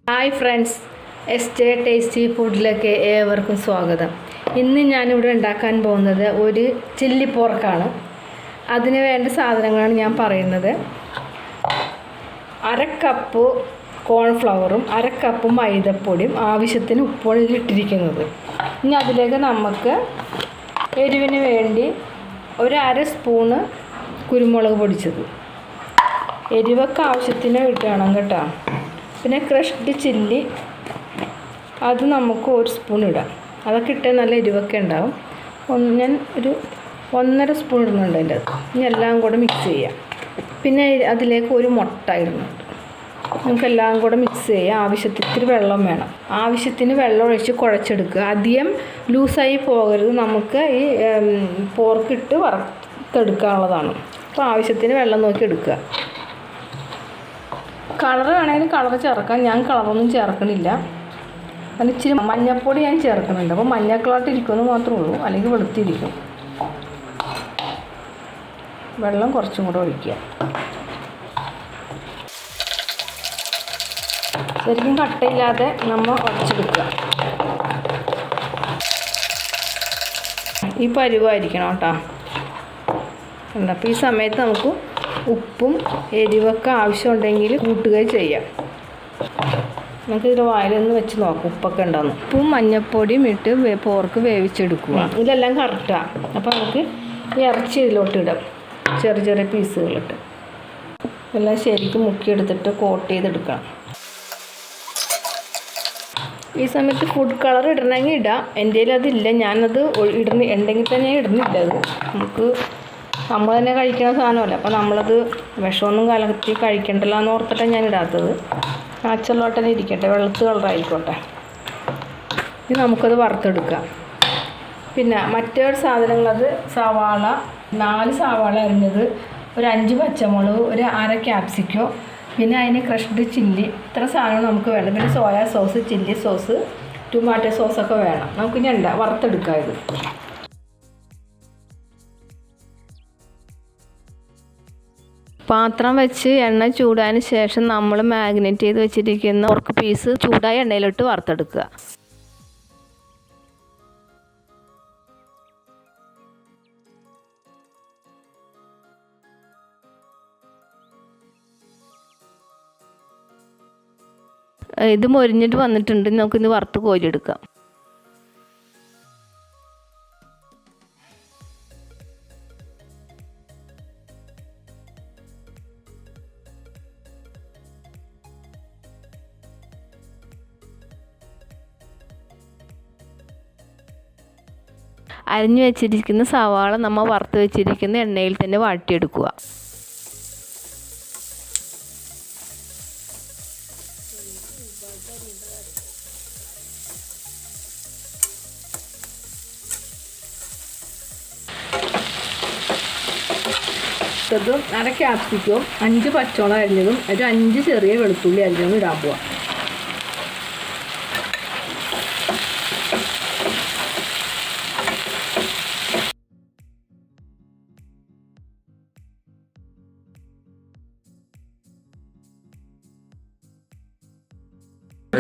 Hi friends, എസ്.ജെ tasty ഫുഡിലേക്ക് ഏവർക്കും സ്വാഗതം. ഇന്ന് ഞാനിവിടെ ഉണ്ടാക്കാൻ പോകുന്നത് ഒരു ചില്ലി പോർക്കാണ്. അതിന് വേണ്ട സാധനങ്ങളാണ് ഞാൻ പറയുന്നത്. 1/2 കപ്പ് കോൺഫ്ലവറും 1/2 കപ്പ് മൈദപ്പൊടിയും ആവശ്യത്തിന് ഉപ്പും ഇട്ടിരിക്കുന്നത്. ഇനി അതിലേക്ക് നമുക്ക് എരിവിന് വേണ്ടി ഒരു 1/2 സ്പൂണ് കുരുമുളക് പൊടിച്ചത്, എരിവൊക്കെ ആവശ്യത്തിന് ഇടണം കേട്ടോ. പിന്നെ ക്രഷ്ഡ് ചില്ലി, അത് നമുക്ക് 1 സ്പൂൺ ഇടാം. അതൊക്കെ ഇട്ടാൽ നല്ല എരിവൊക്കെ ഉണ്ടാവും. ഞാൻ ഒരു 1.5 സ്പൂൺ ഇടുന്നുണ്ട് അതിൻ്റെ അത്. ഇനി എല്ലാം കൂടെ മിക്സ് ചെയ്യാം. പിന്നെ അതിലേക്ക് ഒരു മുട്ട ഇടുന്നുണ്ട്. നമുക്കെല്ലാം കൂടെ മിക്സ് ചെയ്യാം. ആവശ്യത്തിന് വെള്ളം വേണം. ആവശ്യത്തിന് വെള്ളം ഒഴിച്ച് കുഴച്ചെടുക്കുക. അധികം ലൂസായി പോകരുത്. നമുക്ക് ഈ പോർക്കിട്ട് വറുത്തെടുക്കാനുള്ളതാണ്. അപ്പോൾ ആവശ്യത്തിന് വെള്ളം നോക്കി എടുക്കുക. കളർ വേണമെങ്കിൽ കളർ ചേർക്കാം. ഞാൻ കളറൊന്നും ചേർക്കണില്ല. അതിന് ഇച്ചിരി മഞ്ഞൾപ്പൊടി ഞാൻ ചേർക്കുന്നുണ്ട്. അപ്പോൾ മഞ്ഞ കളറായിട്ട് ഇരിക്കുമെന്ന് മാത്രമേ ഉള്ളൂ, അല്ലെങ്കിൽ വെളുത്തിരിക്കും. വെള്ളം കുറച്ചും കൂടെ ഒഴിക്കുക. ശരിക്കും കട്ടയില്ലാതെ നമ്മൾ ഉടച്ചെടുക്കുക. ഈ പരുവായിരിക്കണം കേട്ടോ. അപ്പോൾ ഈ സമയത്ത് നമുക്ക് ഉപ്പും എരിവൊക്കെ ആവശ്യമുണ്ടെങ്കിൽ കൂട്ടുകയും ചെയ്യാം. നമുക്കിതിൽ വായിലൊന്ന് വെച്ച് നോക്കാം ഉപ്പൊക്കെ ഉണ്ടോയെന്ന്. ഉപ്പും മഞ്ഞൾപ്പൊടിയും ഇട്ട് പോർക്ക് വേവിച്ചെടുക്കുക. ഇതെല്ലാം കറക്റ്റാണ്. അപ്പോൾ നമുക്ക് ഈ ഇറച്ചി ഇതിലോട്ട് ഇടാം. ചെറിയ ചെറിയ പീസുകളിട്ട് എല്ലാം ശരിക്കും മുക്കിയെടുത്തിട്ട് കോട്ട് ചെയ്തെടുക്കാം. ഈ സമയത്ത് ഫുഡ് കളർ ഇടണമെങ്കിൽ ഇടാം. എൻ്റെ കയ്യിൽ അതില്ല, ഞാനത് ഉണ്ടെങ്കിൽ തന്നെ ഞാൻ ഇടുന്നില്ല. അത് നമുക്ക് നമ്മൾ തന്നെ കഴിക്കുന്ന സാധനമല്ല. അപ്പോൾ നമ്മളത് വിഷമൊന്നും കലർത്തി കഴിക്കണ്ടല്ലോ എന്ന് ഓർത്തിട്ടാണ് ഞാൻ ഇടാത്തത്. നാച്ചുറലായിട്ട് തന്നെ ഇരിക്കട്ടെ, വെളുത്ത് കളറായിക്കോട്ടെ. ഇനി നമുക്കത് വറുത്തെടുക്കാം. പിന്നെ മറ്റൊരു സാധനങ്ങളത് സവാള, 4 സവാള അരിഞ്ഞത്, ഒരു 5 പച്ചമുളക്, ഒരു 1/2 ക്യാപ്സിക്കോ, പിന്നെ അതിന് ക്രഷ്ഡ് ചില്ലി. ഇത്ര സാധനങ്ങൾ നമുക്ക് വേണം. പിന്നെ soya sauce, chilli sauce, tomato സോസൊക്കെ വേണം. നമുക്ക് ഇനി വറുത്തെടുക്കാം. ഇത് പാത്രം വെച്ച് എണ്ണ ചൂടായതിന് ശേഷം നമ്മൾ മാഗ്നേറ്റ് ചെയ്ത് വെച്ചിരിക്കുന്ന പോർക്ക് പീസ് ചൂടായ എണ്ണയിലിട്ട് വറുത്തെടുക്കുക. ഇത് മൊരിഞ്ഞിട്ട് വന്നിട്ടുണ്ട്. നമുക്കിന്ന് വറുത്ത് കോരിയെടുക്കാം. അരിഞ്ഞു വെച്ചിരിക്കുന്ന സവാള നമ്മൾ വറുത്ത് വെച്ചിരിക്കുന്ന എണ്ണയിൽ തന്നെ വാട്ടിയെടുക്കുക. ഇതും 1/2 ക്യാപ്സിക്കവും 5 പച്ചമുളക് അരിഞ്ഞതും ഒരു 5 ചെറിയ വെളുത്തുള്ളി അരിഞ്ഞതും ഇടാൻ പോവാം.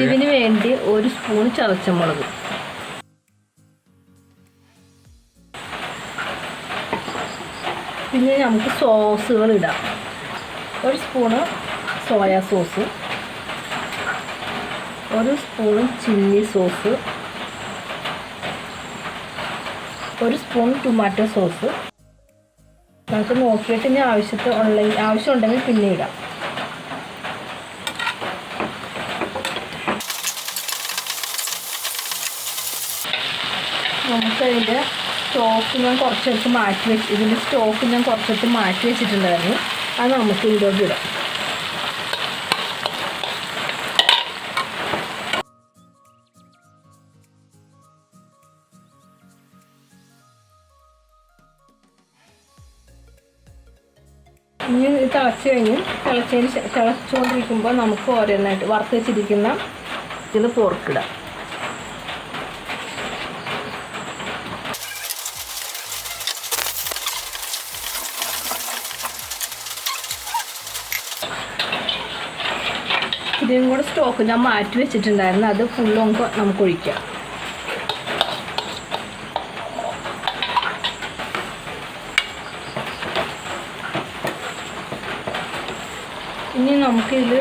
ഇതിന് വേണ്ടി 1 സ്പൂൺ ചതച്ചമുളക്, പിന്നെ നമുക്ക് സോസുകൾ ഇടാം. 1 spoon soya sauce, 1 spoon chilli sauce, 1 spoon tomato sauce. നമുക്ക് നോക്കിയിട്ട് ഇനി ആവശ്യമുണ്ടെങ്കിൽ പിന്നെ ഇടാം. നമുക്കതിൻ്റെ സ്റ്റോക്ക് ഞാൻ കുറച്ചെടുത്ത് ഇതിൻ്റെ സ്റ്റോക്ക് ഞാൻ കുറച്ചെടുത്ത് മാറ്റി വെച്ചിട്ടുണ്ടായിരുന്നു. അത് നമുക്ക് ഇതിലോട്ട് ഇടാം. ഇനി തിളച്ചുകൊണ്ടിരിക്കുമ്പോൾ നമുക്ക് ഓരോന്നായിട്ട് വറുത്ത് വെച്ചിരിക്കുന്ന ഇത് പോർക്കിടാം. ഇച്ചിരിയും കൂടെ സ്റ്റോക്ക് ഞാൻ മാറ്റി വെച്ചിട്ടുണ്ടായിരുന്നു. അത് ഫുള്ളും നമുക്ക് ഒഴിക്കാം. ഇനി നമുക്കിതിൽ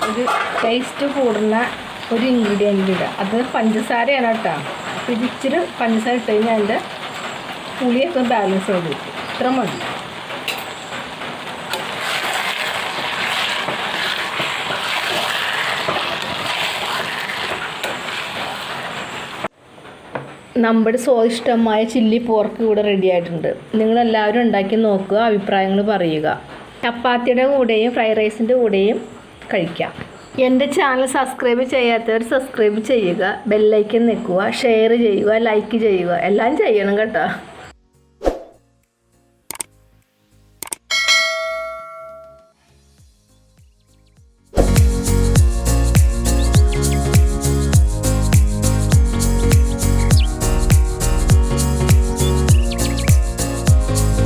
ഒരു ടേസ്റ്റ് കൂടുന്ന ഒരു ഇൻഗ്രീഡിയൻ്റ് ഇടാം. അത് പഞ്ചസാരയാണ് കേട്ടോ. അപ്പോൾ ഇത് ഇച്ചിരി പഞ്ചസാര ഇട്ട് കഴിഞ്ഞാൽ അതിൻ്റെ പുളിയൊക്കെ ബാലൻസ് ചെയ്ത് കിട്ടും. ഇത്ര മതി. നമ്മുടെ സ്വാദിഷ്ടമായ ചില്ലി പോർക്ക് ഇവിടെ റെഡി ആയിട്ടുണ്ട്. നിങ്ങളെല്ലാവരും ഉണ്ടാക്കി നോക്കുക, അഭിപ്രായങ്ങൾ പറയുക. ചപ്പാത്തിയുടെ കൂടെയും ഫ്രൈഡ് റൈസിൻ്റെ കൂടെയും കഴിക്കാം. എൻ്റെ ചാനൽ സബ്സ്ക്രൈബ് ചെയ്യാത്തവർ സബ്സ്ക്രൈബ് ചെയ്യുക, ബെല്ലൈക്കൻ നിൽക്കുക, ഷെയർ ചെയ്യുക, ലൈക്ക് ചെയ്യുക, എല്ലാം ചെയ്യണം കേട്ടോ.